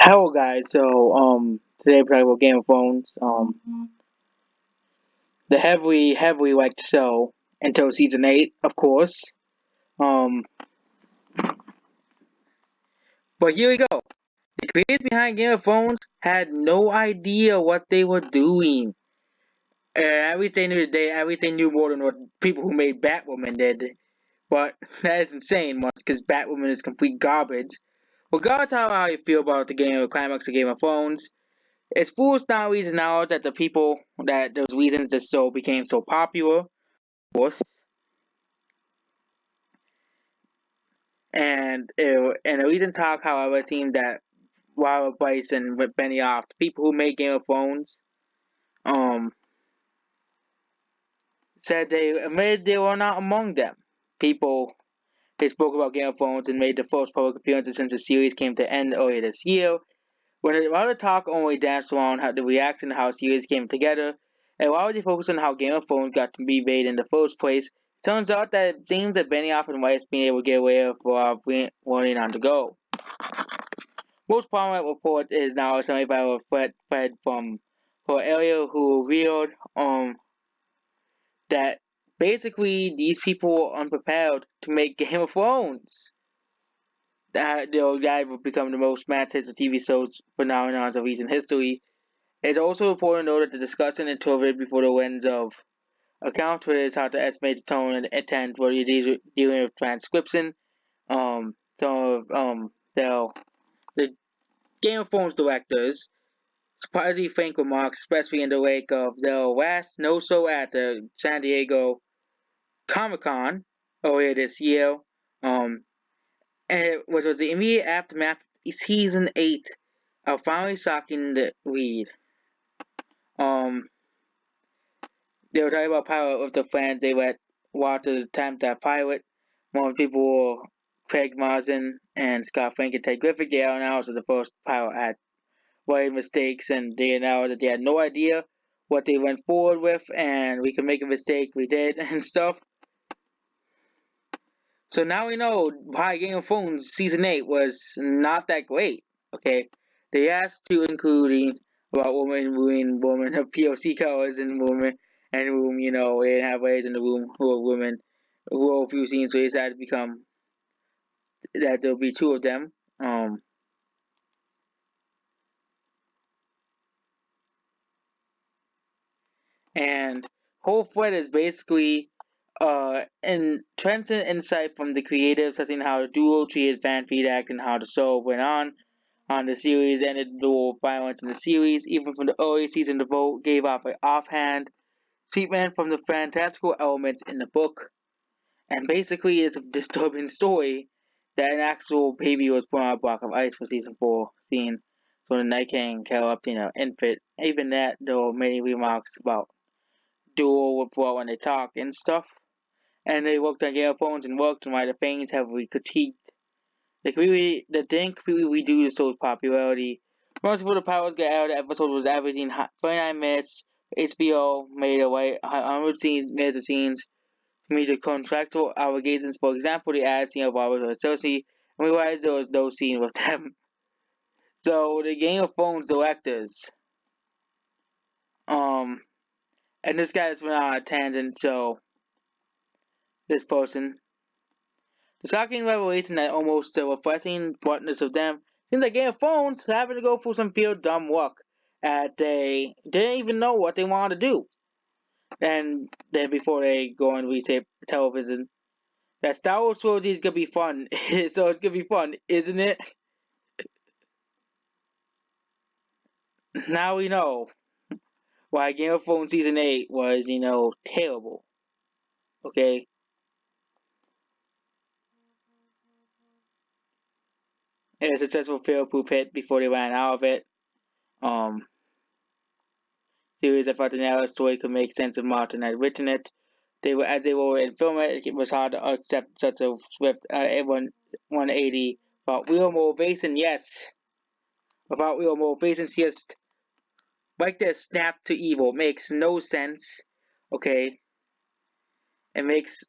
Hello guys, today we're talking about Game of Thrones, the heavily liked show until season 8, of course. Um, but here we go. The creators behind Game of Thrones had no idea what they were doing. Everything knew today, everything knew more than what people who made Batwoman did. But that is insane once, because Batwoman is complete garbage. Regardless of how you feel about the climax of Game of Thrones, it's foolish nowadays now that those reasons the show became so popular, of course, and the reason talk, however, seemed that Robert Bryce and Benioff, the people who made Game of Thrones, um, said they admitted they were not among them. People they spoke about Game of Thrones and made the first public appearances since the series came to end earlier this year. When a lot of talk only danced around how the reaction to how series came together, and while they focused on how Game of Thrones got to be made in the first place, turns out that it seems that Benioff and Weiss being able to get away with running on the go. Most prominent report is now a semi-viral thread from her area who revealed that basically these people are unprepared to make Game of Thrones. That would become the most massive TV shows phenomenons of recent history. It's also important to note that the discussion interpreted before the lens of account for is how to estimate the tone and intent whether you're dealing with transcription. Some of the Game of Thrones directors surprisingly frank remarks, especially in the wake of their last no-show at the San Diego Comic Con earlier this year. And was the immediate aftermath of season 8 of finally shocking the read. Um, They were talking about pilot with the fans. They let Walter attempt that pilot. More people were Craig Mazin and Scott Frank and Ted Griffith. They announced that the first pilot had made mistakes, and they announced that they had no idea what they went forward with, and we could make a mistake. We did, and stuff. So now we know why Game of Thrones Season 8 was not that great. Okay? They asked to include about women of POC colors in women and room, they didn't have ladies in the room who are women who are a few scenes, so they decided to become that there'll be two of them. And whole thread is basically transient insight from the creators assessing how the duo treated fan feedback and how the show went on the series ended the dual violence in the series. Even from the early season, the vote gave off an offhand treatment from the fantastical elements in the book. And basically, it's a disturbing story that an actual baby was born on a block of ice for season 4 scene. So the Night King kept infant. Even that, there were many remarks about dual report when they talk and stuff. And they worked on Game of Thrones and worked on why the fans heavily critiqued. They didn't completely redo the show's popularity. Most of the powers get out of the episode was averaging 29 minutes. HBO made away 100 minutes of scenes to meet the contractual obligations. For example, the added scene of Robert and Cersei, and realized there was no scene with them. So the Game of Thrones directors, um, and this guy just went on a tangent. So this person, the shocking revelation that almost the refreshing bluntness of them seems like Game of Thrones having to go through some real dumb work. They didn't even know what they wanted to do. And then before they go and reshape television, that Star Wars trilogy is gonna be fun. So it's gonna be fun, isn't it? Now we know why Game of Thrones season 8 was, terrible. Okay? And a successful fail-proof hit before they ran out of it. Um, Series I thought the narrative story could make sense if Martin had written it. As they were in film it was hard to accept such a swift 180 about real motivation. Yes, about real motivations. Yes, like this snap to evil makes no sense. Okay, it makes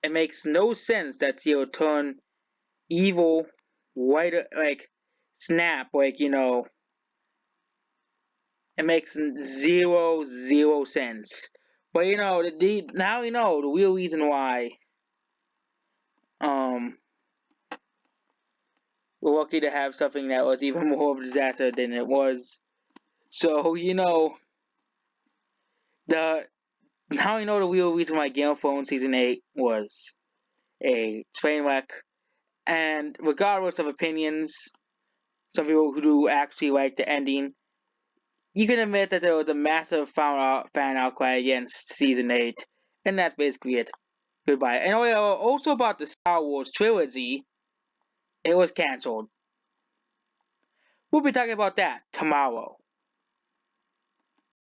it makes no sense that he'll turn evil right, like, snap, like, it makes zero sense. But now the real reason why um we're lucky to have something that was even more of a disaster than it was. So the now the real reason why Game of Thrones season 8 was a train wreck. And regardless of opinions, some people who do actually like the ending, you can admit that there was a massive fan outcry against season 8, and that's basically it. Goodbye. And also about the Star Wars trilogy, it was cancelled. We'll be talking about that tomorrow.